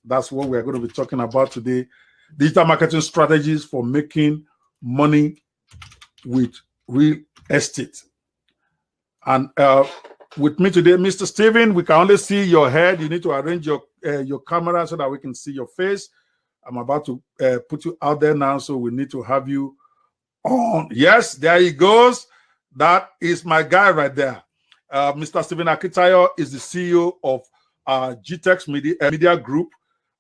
That's what we're going to be talking about today. Digital marketing strategies for making money with real estate. And with me today, Mr. Steven, we can only see your head. You need to arrange your camera so that we can see your face. I'm about to put you out there now, so we need to have you on. Yes, there he goes. That is my guy right there. Mr. Steven Akitayo is the CEO of GTEX Media Group.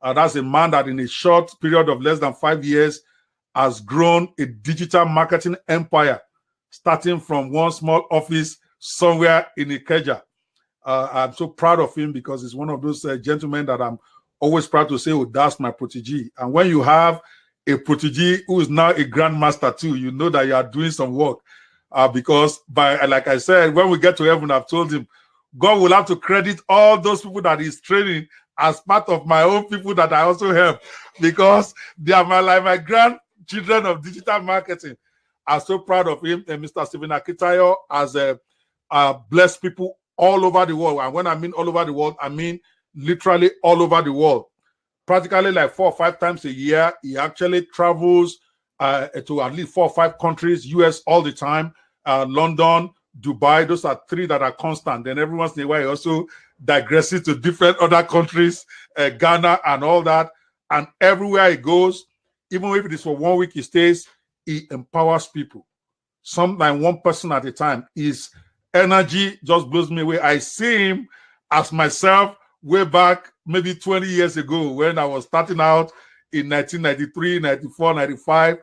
That's a man that in a short period of less than 5 years has grown a digital marketing empire, starting from one small office somewhere in Ikeja. I'm so proud of him because he's one of those gentlemen that I'm always proud to say, oh, that's my protege. And when you have a protege who is now a grandmaster too, you know that you are doing some work. Because like I said, when we get to heaven, I've told him, God will have to credit all those people that he's training as part of my own people that I also help, because they are my grandchildren of digital marketing. I'm so proud of him. And Mr. Steven Akitayo has blessed people all over the world. And when I mean all over the world, I mean literally all over the world. Practically like 4 or 5 times a year, he actually travels to at least 4 or 5 countries, US all the time, London, Dubai. Those are 3 that are constant. Then every once in a while, he also digresses to different other countries, Ghana and all that. And everywhere he goes, even if it is for 1 week he stays, he empowers people. Sometimes 1 person at a time. His energy just blows me away. I see him as myself way back maybe 20 years ago when I was starting out in 1993, 94, 95.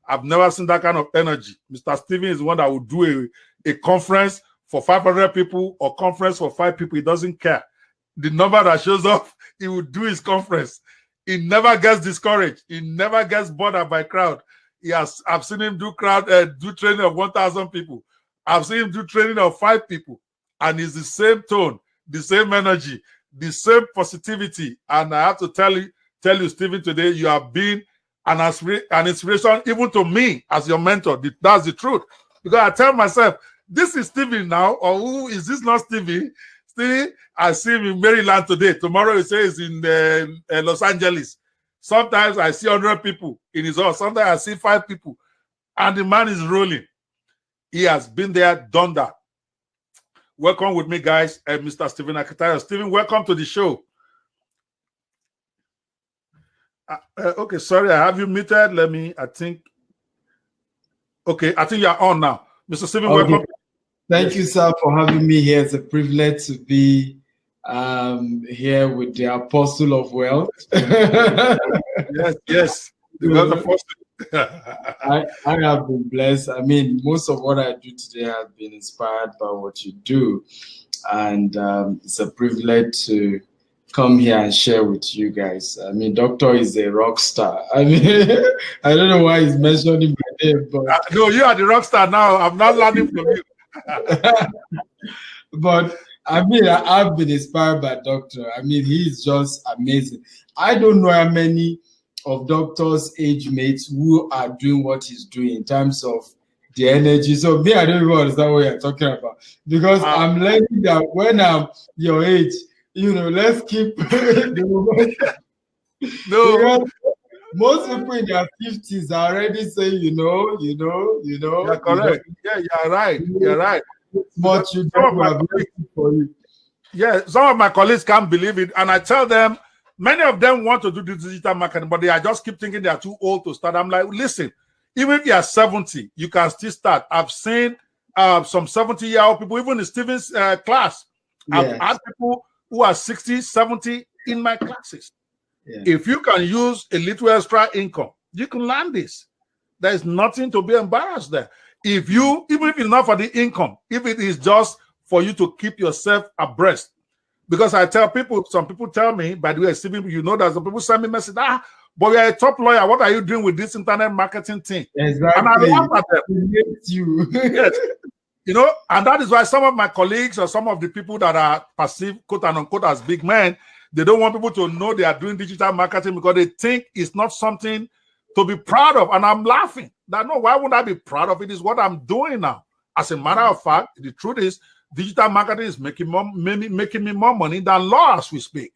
I've never seen that kind of energy. Mr. Steven is one that will do a conference for 500 people or conference for 5 people. He doesn't care. The number that shows up, he will do his conference. He never gets discouraged. He never gets bothered by crowd. I've seen him do training of 1,000 people. I've seen him do training of 5 people. And it's the same tone, the same energy, the same positivity. And I have to tell you, Steven, today you have been an inspiration even to me as your mentor. That's the truth. Because I tell myself, this is Steven now, or who is this not Steven? Steven, I see him in Maryland today. Tomorrow he says in Los Angeles. Sometimes I see 100 people in his house. Sometimes I see 5 people. And the man is rolling. He has been there, done that. Welcome with me, guys, Mr. Steven Akitayo. Steven, welcome to the show. Okay, sorry, I have you muted. I think you're on now. Mr. Steven, welcome. Thank you, sir, for having me here. It's a privilege to be here with the Apostle of Wealth. Yes. I have been blessed. I mean, most of what I do today has been inspired by what you do. And it's a privilege to come here and share with you guys. I mean, Doctor is a rock star. I mean, I don't know why he's mentioning my name, but no, you are the rock star now. I'm not learning from you. But I mean, I've been inspired by Doctor. I mean, he's just amazing. I don't know how many of Doctor's age mates who are doing what he's doing in terms of the energy. So me, I don't even understand what you're talking about, because I'm learning that when I'm your age, let's keep no. Most people in their 50s are already saying, You're correct. Yeah, you're right. You're right. But some of my colleagues can't believe it. And I tell them, many of them want to do digital marketing, but they just keep thinking they are too old to start. I'm like, listen, even if you are 70, you can still start. I've seen some 70-year-old people, even in Steven's class. I've had people who are 60, 70 in my classes. Yeah. If you can use a little extra income, you can learn this. There's nothing to be embarrassed there. Even if it's not for the income, if it is just for you to keep yourself abreast. Because I tell people, some people tell me, by the way, Steven, that some people send me message, but you're a top lawyer. What are you doing with this internet marketing thing? Exactly. And I laugh at them. You. Yes. And that is why some of my colleagues or some of the people that are perceived, quote and unquote, as big men, they don't want people to know they are doing digital marketing because they think it's not something to be proud of. And I'm laughing. No, why would I be proud of it? It's what I'm doing now. As a matter of fact, the truth is, digital marketing is making me more money than law as we speak.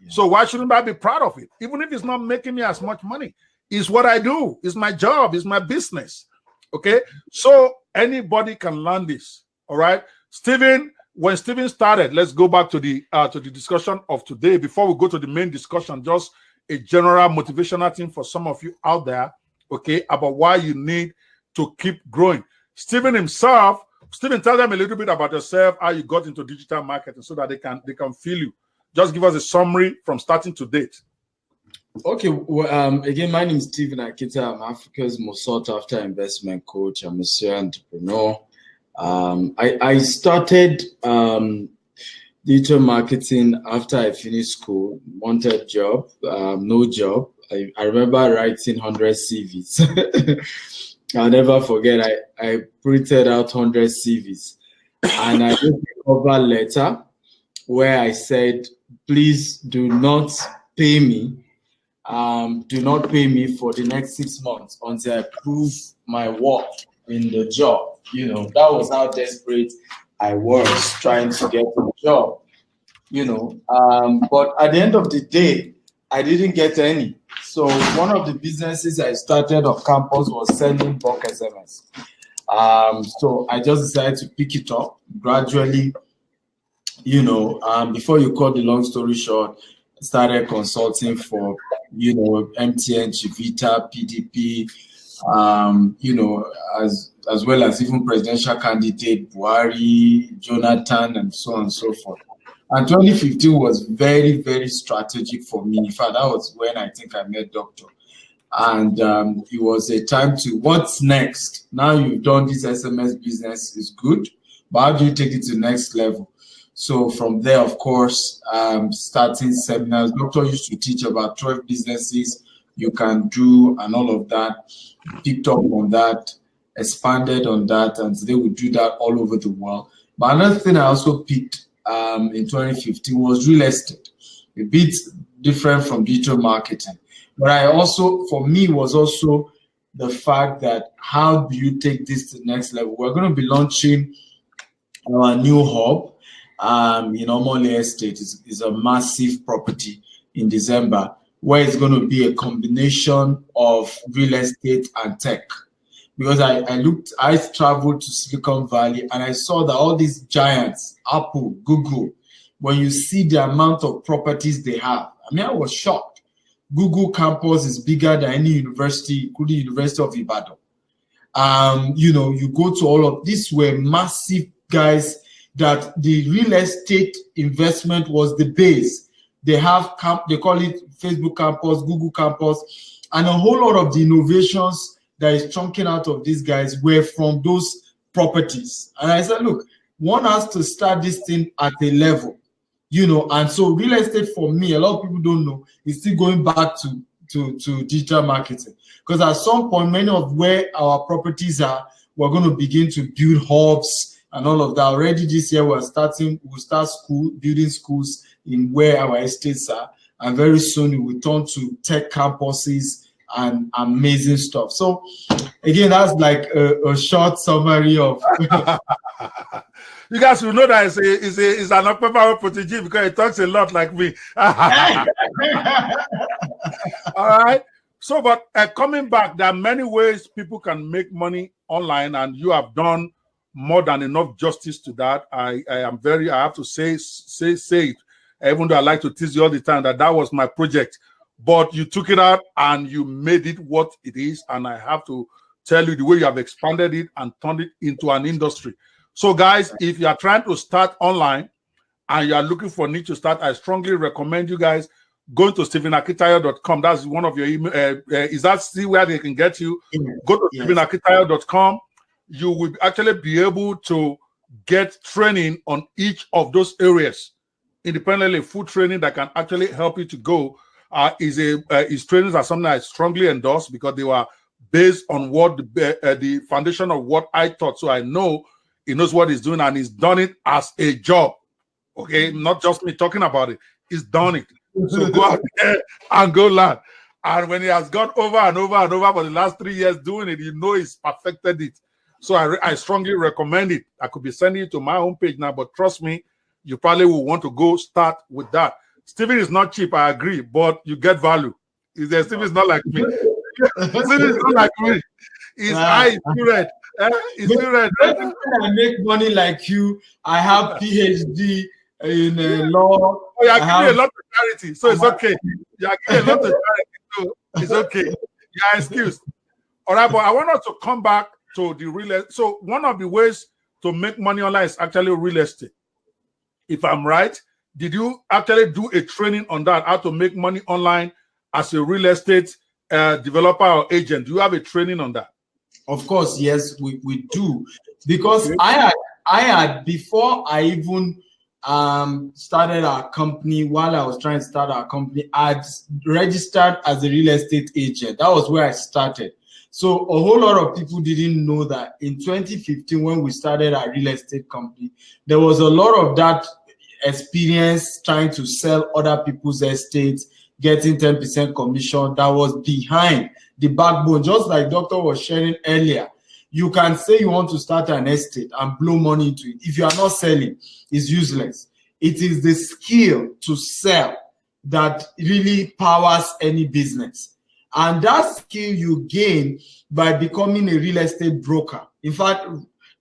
So why shouldn't I be proud of it? Even if it's not making me as much money, it's what I do. It's my job. It's my business. Okay. So anybody can learn this. All right. Stephen, when Stephen started, let's go back to the discussion of today. Before we go to the main discussion, just a general motivational thing for some of you out there, okay, about why you need to keep growing. Stephen himself, Stephen, tell them a little bit about yourself, how you got into digital marketing so that they can feel you. Just give us a summary from starting to date. Okay, well, again, my name is Stephen Akita. I'm Africa's most sought after investment coach. I'm a serial entrepreneur. I started digital marketing after I finished school. Wanted job, no job. I remember writing 100 CVs. I'll never forget. I printed out 100 CVs, and I wrote a cover letter where I said, "Please do not pay me. Do not pay me for the next 6 months until I prove my worth in the job." You know, that was how desperate I was trying to get a job. You know, but at the end of the day, I didn't get any. So one of the businesses I started on campus was selling bulk SMS. So I just decided to pick it up gradually. You know, before you cut the long story short, I started consulting for, you know, MTN, Chivita, PDP, you know, as well as even presidential candidate Buhari, Jonathan, and so on and so forth. And 2015 was very, very strategic for me. In fact, that was when I think I met Doctor. And it was a time to, what's next? Now you've done this SMS business, is good, but how do you take it to the next level? So from there, of course, starting seminars. Doctor used to teach about 12 businesses you can do and all of that. Picked up on that, expanded on that, and today we do that all over the world. But another thing I also picked in 2015 was real estate. A bit different from digital marketing. But I also, for me, was also the fact that how do you take this to the next level? We're going to be launching our new hub. You know, Mole Estate is a massive property in December, where it's going to be a combination of real estate and tech. Because I traveled to Silicon Valley and I saw that all these giants, Apple, Google, when you see the amount of properties they have, I mean, I was shocked. Google campus is bigger than any university, including University of Ibadan. You know, you go to all of these were massive guys that the real estate investment was the base. They have they call it Facebook campus, Google campus, and a whole lot of the innovations that is chunking out of these guys were from those properties. And I said, look, one has to start this thing at a level, you know. And so real estate for me, a lot of people don't know, is still going back to digital marketing. Because at some point, many of where our properties are, we're going to begin to build hubs and all of that. Already this year, we'll start building schools in where our estates are. And very soon we will turn to tech campuses and amazing stuff. So again, that's like a short summary of you guys will know that it's an upper protege because it talks a lot like me. All right. So, but coming back, there are many ways people can make money online, and you have done more than enough justice to that. I have to say it, even though I like to tease you all the time that was my project. But you took it out and you made it what it is. And I have to tell you the way you have expanded it and turned it into an industry. So guys, if you are trying to start online and you are looking for niche to start, I strongly recommend you guys going to stephenakitayo.com. That's one of your email. Is that still where they can get you? Go to stephenakitayo.com. You will actually be able to get training on each of those areas independently. Full training that can actually help you to go. His trainings are something I strongly endorse because they were based on what the foundation of what I taught. So I know he knows what he's doing and he's done it as a job. Okay, not just me talking about it. He's done it. So go out there and go learn. And when he has gone over and over and over for the last 3 years doing it, you know he's perfected it. So I strongly recommend it. I could be sending it to my homepage now, but trust me, you probably will want to go start with that. Stephen is not cheap, I agree, but you get value. Stephen is not like me. Stephen is not like me. His eye is too red. It's too red. When I make money like you, I have PhD in law. Oh, you are giving a lot of charity, so it's okay. You are giving a lot of charity, so it's okay. You are excused. All right, but I want us to come back to the real estate. So one of the ways to make money online is actually real estate. If I'm right, did you actually do a training on that, how to make money online as a real estate developer or agent? Do you have a training on that? Of course, yes, we do. Because I had before I even started our company, while I was trying to start our company, I'd registered as a real estate agent. That was where I started. So a whole lot of people didn't know that in 2015, when we started our real estate company, there was a lot of that experience trying to sell other people's estates, getting 10% commission. That was behind the backbone. Just like Doctor was sharing earlier, you can say you want to start an estate and blow money into it. If you are not selling, it's useless. It is the skill to sell that really powers any business. And that skill you gain by becoming a real estate broker. In fact,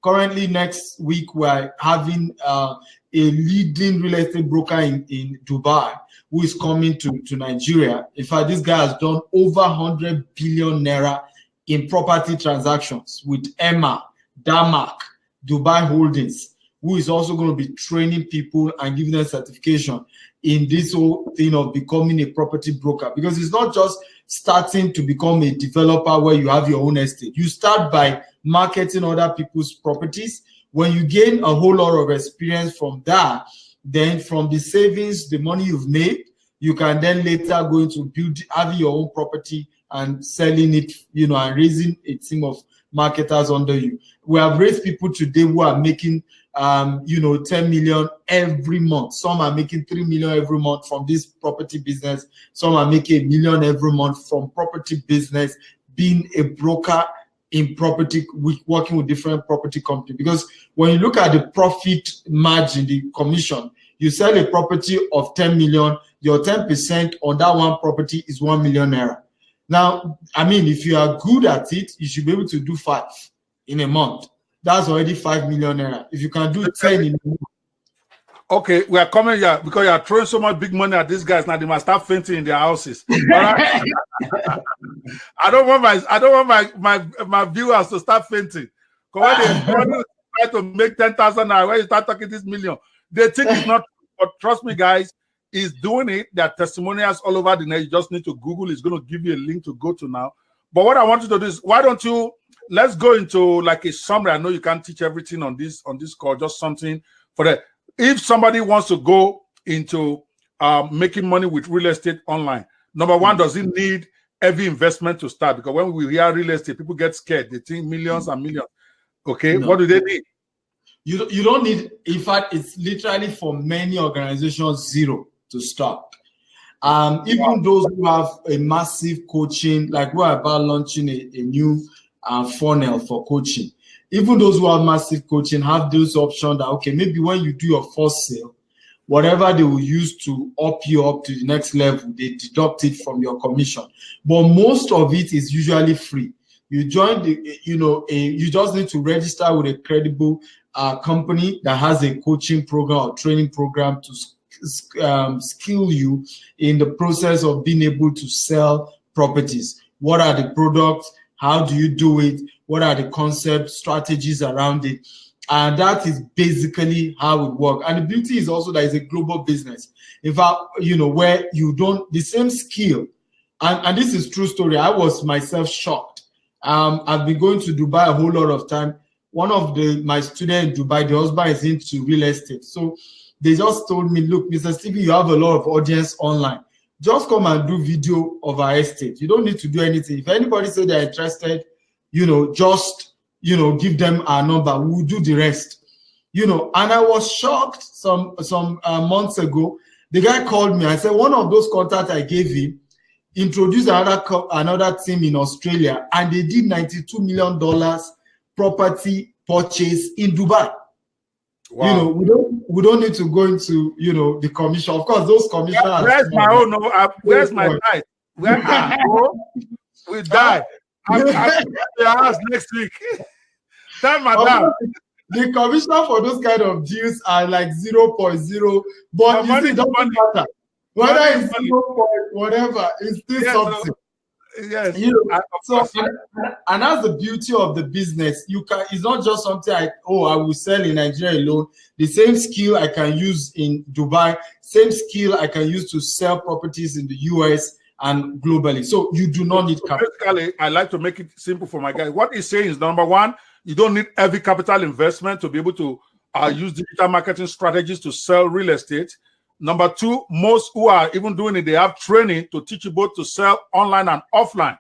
currently next week, we're having a leading real estate broker in Dubai who is coming to Nigeria. In fact, this guy has done over 100 billion naira in property transactions with Emma, Damak, Dubai Holdings, who is also going to be training people and giving them certification in this whole thing of becoming a property broker. Because it's not just starting to become a developer where you have your own estate. You start by marketing other people's properties. When you gain a whole lot of experience from that, then from the savings, the money you've made, you can then later go into having your own property and selling it, and raising a team of marketers under you. We have raised people today who are making 10 million every month. Some are making 3 million every month from this property business. Some are making 1 million every month from property business, being a broker in property, working with different property companies. Because when you look at the profit margin, the commission, you sell a property of 10 million, your 10% on that one property is 1 million naira. Now, I mean, if you are good at it, you should be able to do 5 in a month. That's already 5 million naira. If you can do 10 in a month. Okay, we are coming here because you are throwing so much big money at these guys. Now they must start fainting in their houses. All right? I don't want my viewers to start fainting. Because when they try to make 10,000 naira, when you start talking this million, they think it's not. But trust me, guys, he's doing it. There are testimonials all over the net. You just need to Google. It's going to give you a link to go to now. But what I want you to do is, why don't you let's go into like a summary. I know you can't teach everything on this call, just something for that. If somebody wants to go into making money with real estate online, number one, does it need heavy investment to start? Because when we hear real estate, people get scared. They think millions and millions. Okay, no. What do they need? You don't need, in fact, it's literally for many organizations, zero to start. Even those who have a massive coaching, like we're about launching a new funnel for coaching. Even those who have massive coaching have those options that, okay, maybe when you do your first sale, whatever they will use to up you up to the next level, they deduct it from your commission. But most of it is usually free. You join you just need to register with a credible company that has a coaching program or training program to skill you in the process of being able to sell properties. What are the products? How do you do it? What are the concept strategies around it? And that is basically how it works. And the beauty is also that it's a global business. In fact, where you don't, the same skill, and this is true story. I was myself shocked. I've been going to Dubai a whole lot of time. One of my students in Dubai, the husband is into real estate. So they just told me, look, Mr. Stevie, you have a lot of audience online. Just come and do video of our estate. You don't need to do anything. If anybody say they're interested, just, give them our number. We'll do the rest. And I was shocked some months ago. The guy called me. I said, one of those contacts I gave him introduced another team in Australia, and they did $92 million property purchase in Dubai. Wow. You know, we don't need to go into, you know, the commission. Of course, those commissions. Where's my own? No, where's my tithe? Where we die? I'm your house next week. Tell madam. The commission for those kind of deals are like 0.0, but you see, it doesn't matter whether it's 0. Whatever, it's still something. Yes. You know, so and that's the beauty of the business. You can, it's not just something like, oh, I will sell in Nigeria alone. The same skill I can use in Dubai, same skill I can use to sell properties in the US and globally. So you do not need capital. Basically, I like to make it simple for my guys. What he's saying is, number one, you don't need heavy capital investment to be able to use digital marketing strategies to sell real estate. Number two, most who are even doing it, they have training to teach you both to sell online and offline.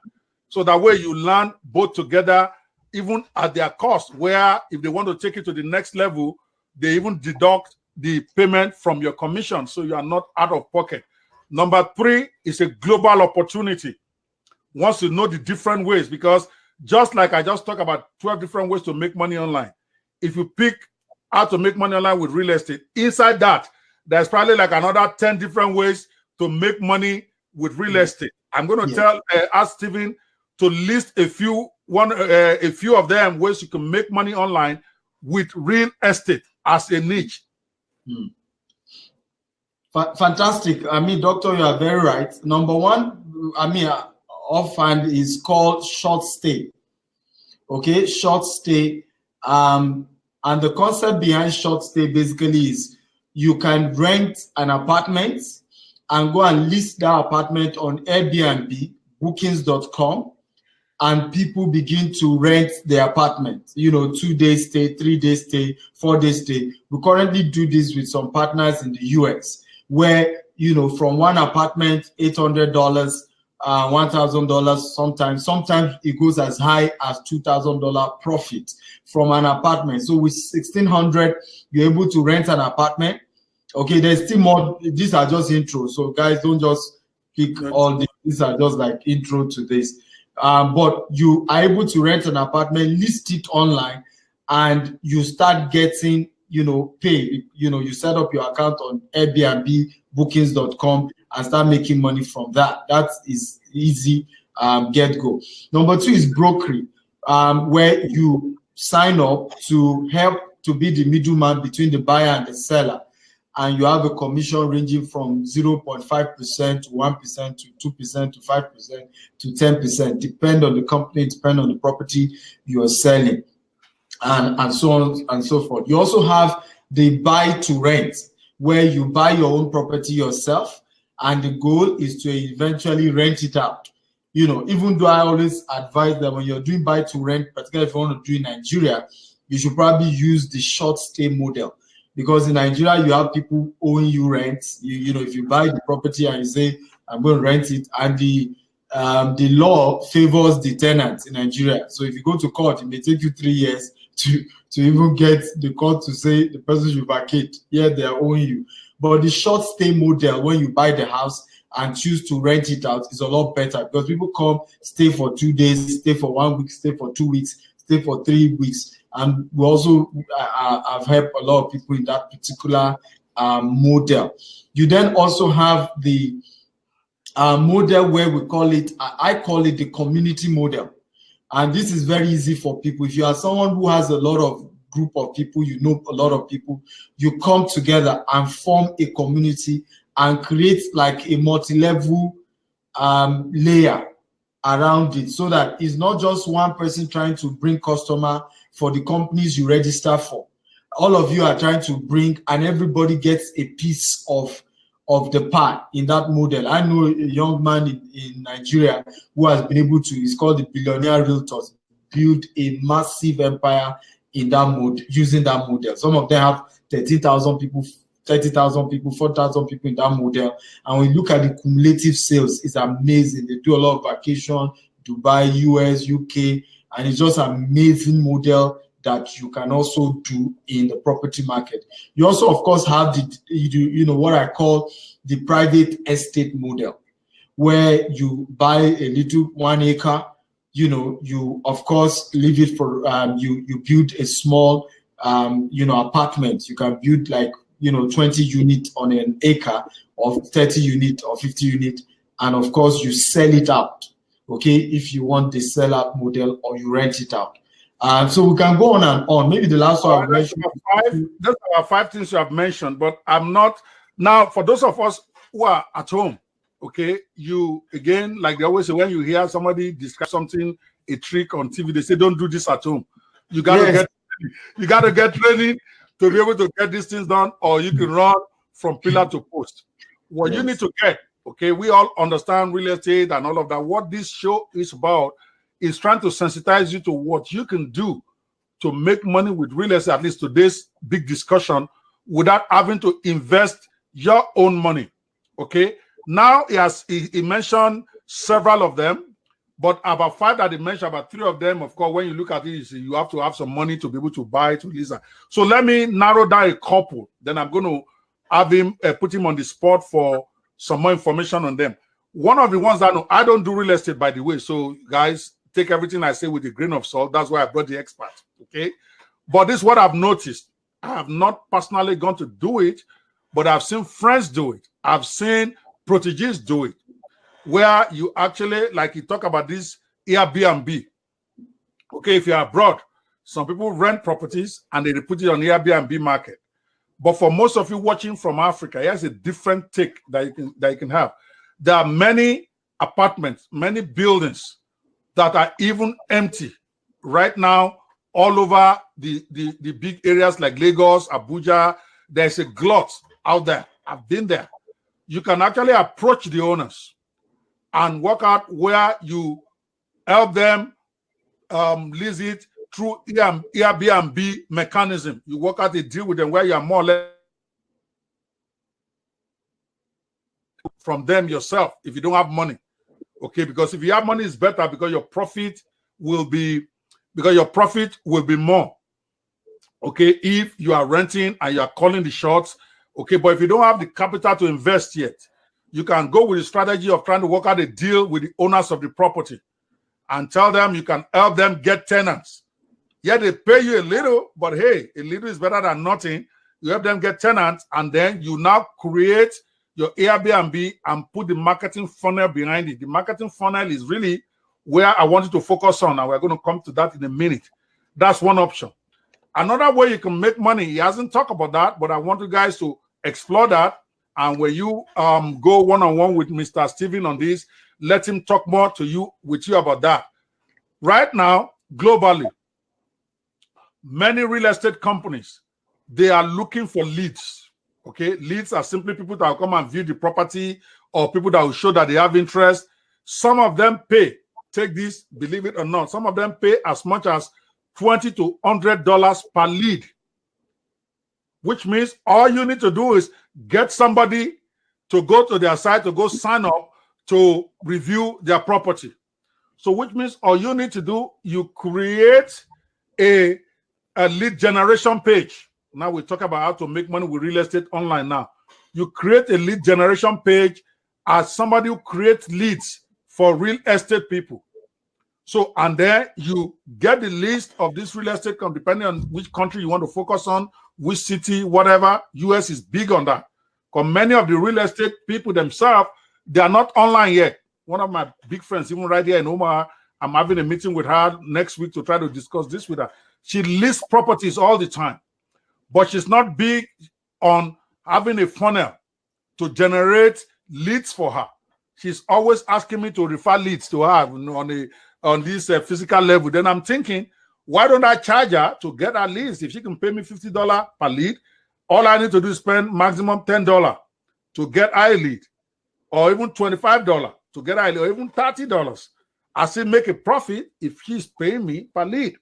So that way you learn both together, even at their cost, where if they want to take it to the next level, they even deduct the payment from your commission. So you are not out of pocket. Number three is a global opportunity. Once you know the different ways, because just like I just talked about 12 different ways to make money online, if you pick how to make money online with real estate, inside that, there's probably like another 10 different ways to make money with real estate. I'm going to ask Stephen to list a few of them ways you can make money online with real estate as a niche. Fantastic. I mean, doctor, you are very right. Number one, I mean, offhand is called short stay. Okay, short stay. And the concept behind short stay basically is you can rent an apartment and go and list that apartment on Airbnb, bookings.com, and people begin to rent the apartment. You know, 2 days stay, 3 days stay, 4 days stay. We currently do this with some partners in the US, where, you know, from one apartment, $800, $1,000, sometimes it goes as high as $2,000 profit from an apartment. So with $1,600, you're able to rent an apartment. Okay, there's still more. These are just intro, so guys, don't just pick all these. These are just like intro to this. But you are able to rent an apartment, list it online, and you start getting, you know, pay. You know, you set up your account on Airbnb, bookings.com, and start making money from that. That is easy, get go. Number two is brokerage, where you sign up to help to be the middleman between the buyer and the seller. And you have a commission ranging from 0.5% to 1% to 2% to 5% to 10%, depend on the company, depend on the property you are selling, and so on and so forth. You also have the buy to rent, where you buy your own property yourself, and the goal is to eventually rent it out. You know, even though I always advise that when you're doing buy to rent, particularly if you want to do in Nigeria, you should probably use the short stay model. Because in Nigeria, you have people owing you rent. You know, if you buy the property and you say, I'm going to rent it, and the law favors the tenant in Nigeria. So if you go to court, it may take you 3 years to even get the court to say the person should vacate. Yeah, they are owing you. But the short stay model, when you buy the house and choose to rent it out, is a lot better, because people come, stay for 2 days, stay for 1 week, stay for 2 weeks, stay for 3 weeks. And we also have helped a lot of people in that particular model. You then also have the model where we call it, I call it the community model. And this is very easy for people. If you are someone who has a lot of group of people, you know a lot of people, you come together and form a community and create like a multi-level layer around it, so that it's not just one person trying to bring customer for the companies you register for. All of you are trying to bring, and everybody gets a piece of the pie in that model. I know a young man in Nigeria who has been able to, it's called the Billionaire Realtors, build a massive empire in that mode, using that model. Some of them have 13,000 people, 30,000 people, 4,000 people in that model. And when you look at the cumulative sales, it's amazing. They do a lot of vacation, Dubai, US, UK, and it's just an amazing model that you can also do in the property market. You also, of course, have the, you know, what I call the private estate model, where you buy a little 1 acre, you know, you, of course, leave it for, you build a small apartments. You can build like 20 units on an acre, or 30 unit or 50 unit, and of course you sell it out. Okay, if you want the sell out model, or you rent it out. So we can go on and on. Maybe the last one I've mentioned. Those are 5 things you have mentioned, but I'm not now for those of us who are at home. Okay, you again, like they always say, when you hear somebody describe something, a trick on TV, they say don't do this at home. You gotta get training to be able to get these things done, or you can run from pillar to post. What you need to get, okay, we all understand real estate and all of that. What this show is about is trying to sensitize you to what you can do to make money with real estate, at least today's big discussion, without having to invest your own money. Okay. Now he mentioned several of them, but about 5 that he mentioned, about 3 of them, of course, when you look at it, you have to have some money to be able to buy, to lease. So let me narrow down a couple. Then I'm going to have him put him on the spot for some more information on them. One of the ones that I don't do real estate, by the way. So guys, take everything I say with a grain of salt. That's why I brought the expert. Okay. But this is what I've noticed. I have not personally gone to do it, but I've seen friends do it. I've seen proteges do it, where you actually, like you talk about this Airbnb. Okay, if you're abroad, some people rent properties and they put it on the Airbnb market. But for most of you watching from Africa, here's a different take that you can have. There are many apartments, many buildings that are even empty right now all over the big areas like Lagos, Abuja. There's a glut out there. I've been there. You can actually approach the owners and work out where you help them lease it through Airbnb mechanism. You work out a deal with them where you are more or less from them yourself if you don't have money. Okay, because if you have money, it's better because your profit will be more. Okay, if you are renting and you are calling the shots. Okay, but if you don't have the capital to invest yet, you can go with the strategy of trying to work out a deal with the owners of the property and tell them you can help them get tenants. Yeah, they pay you a little, but hey, a little is better than nothing. You help them get tenants, and then you now create your Airbnb and put the marketing funnel behind it. The marketing funnel is really where I want you to focus on, and we're going to come to that in a minute. That's one option. Another way you can make money, he hasn't talked about that, but I want you guys to explore that. And when you go one-on-one with Mr. Steven on this, let him talk more with you about that. Right now, globally, many real estate companies, they are looking for leads. Okay, leads are simply people that will come and view the property, or people that will show that they have interest. Some of them pay. Take this, believe it or not. Some of them pay as much as $20 to $100 per lead, which means all you need to do is get somebody to go to their site, to go sign up to review their property. So which means all you need to do, you create a lead generation page. Now we talk about how to make money with real estate online now. You create a lead generation page as somebody who creates leads for real estate people. So, and then you get the list of this real estate company, depending on which country you want to focus on, which city, whatever. US is big on that. Because many of the real estate people themselves, they are not online yet. One of my big friends, even right here in Omaha, I'm having a meeting with her next week to try to discuss this with her. She lists properties all the time, but she's not big on having a funnel to generate leads for her. She's always asking me to refer leads to her on this physical level. Then I'm thinking, why don't I charge her to get her leads? If she can pay me $50 per lead, all I need to do is spend maximum $10 to get her a lead, or even $25 to get her a lead, or even $30. I still make a profit if she's paying me per lead.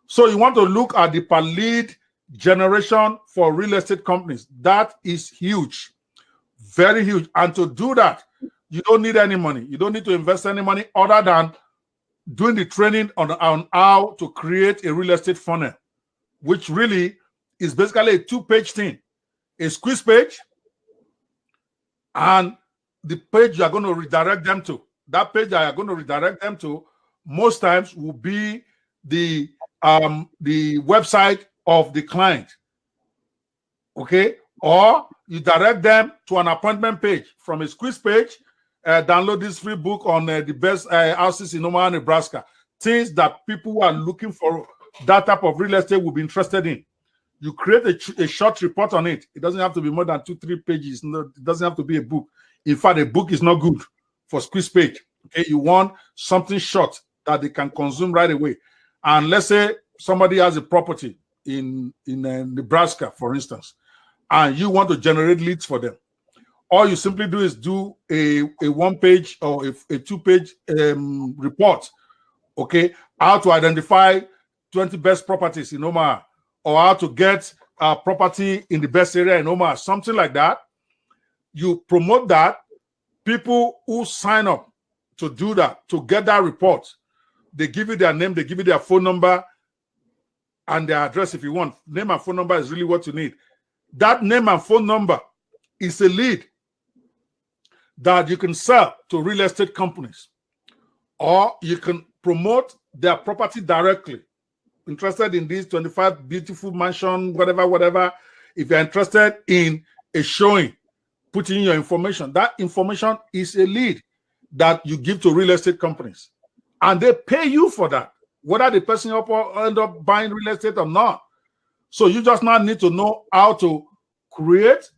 So you want to look at the per lead generation for real estate companies. That is huge, very huge. And to do that, you don't need any money. You don't need to invest any money other than doing the training on how to create a real estate funnel, which really is basically a 2-page thing. A squeeze page and the page you are going to redirect them to. That page that you are going to redirect them to most times will be the website of the client. Okay, or you direct them to an appointment page from a squeeze page. Download this free book on the best houses in Omaha, Nebraska. Things that people who are looking for that type of real estate will be interested in. You create a short report on it. It doesn't have to be more than 2-3 pages. No, it doesn't have to be a book. In fact, a book is not good for squeeze page. Okay, you want something short that they can consume right away. And let's say somebody has a property in Nebraska, for instance, and you want to generate leads for them. All you simply do is do a 1-page or a 2-page report. Okay, how to identify 20 best properties in Omaha, or how to get a property in the best area in Omaha, something like that. You promote that. People who sign up to do that, to get that report, they give you their name, they give you their phone number and their address if you want. Name and phone number is really what you need. That name and phone number is a lead that you can sell to real estate companies, or you can promote their property directly. Interested in this 25 beautiful mansion, whatever. If you're interested in a showing, put in your information. That information is a lead that you give to real estate companies, and they pay you for that, whether the person end up buying real estate or not. So you just now need to know how to create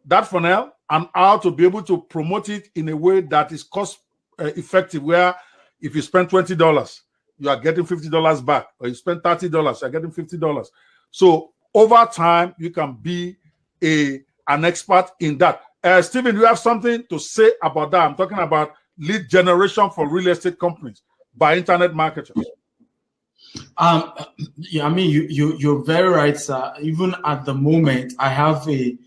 that funnel and how to be able to promote it in a way that is cost effective, where if you spend $20, you are getting $50 back, or you spend $30, you are getting $50. So over time, you can be an expert in that. Stephen, you have something to say about that? I'm talking about lead generation for real estate companies by internet marketers. Yeah, I mean, you're very right, sir. Even at the moment, I have an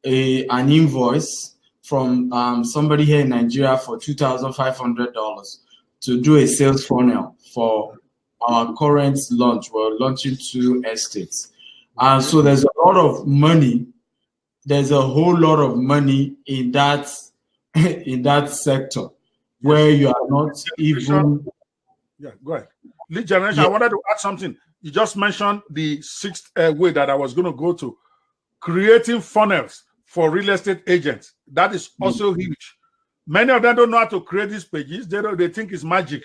invoice from somebody here in Nigeria for $2,500 to do a sales funnel for our current launch. We're launching 2 estates. So there's a lot of money. There's a whole lot of money in that sector where you are not even. Yeah, go ahead. Lead generation. Yeah. I wanted to add something. You just mentioned the 6th way that I was going to go to. Creating funnels for real estate agents. That is also huge. Many of them don't know how to create these pages. They think it's magic.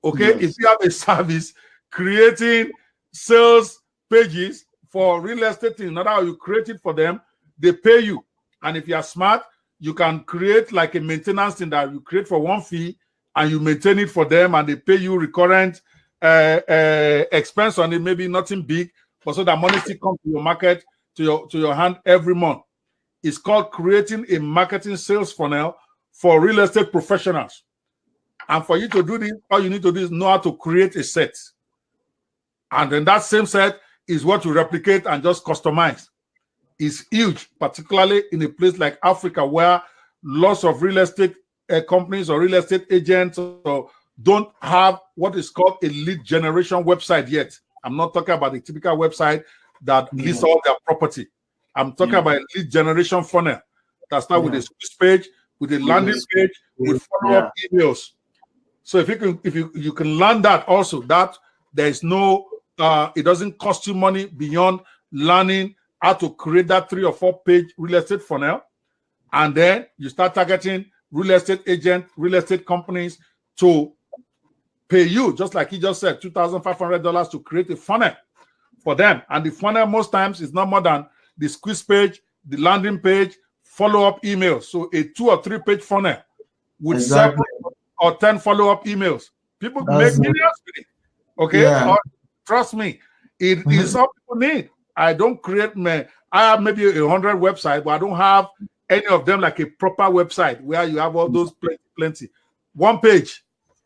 Okay, yes. If you have a service creating sales pages for real estate, in order how you create it for them, they pay you. And if you are smart, you can create like a maintenance thing that you create for 1 fee, and you maintain it for them, and they pay you recurrent expense on it, maybe nothing big, but so that money still comes to your market, to your hand every month. It's called creating a marketing sales funnel for real estate professionals. And for you to do this, all you need to do is know how to create a set. And then that same set is what you replicate and just customize. It's huge, particularly in a place like Africa, where lots of real estate companies or real estate agents don't have what is called a lead generation website yet. I'm not talking about the typical website that lists all their property. I'm talking about a lead generation funnel that starts with a squeeze page, with a landing page, with follow-up emails. So if you can learn that also, that there is no it doesn't cost you money beyond learning how to create that 3 or 4 page real estate funnel, and then you start targeting real estate agents, real estate companies to pay you, just like he just said, $2,500 to create a funnel for them. And the funnel most times is not more than the squeeze page, the landing page, follow-up emails. So a 2 or 3 page funnel with 7 or 10 follow-up emails. People make millions with it. Okay, trust me, it is all people need. I don't create I have maybe 100 websites, but I don't have any of them like a proper website where you have all those plenty. 1 page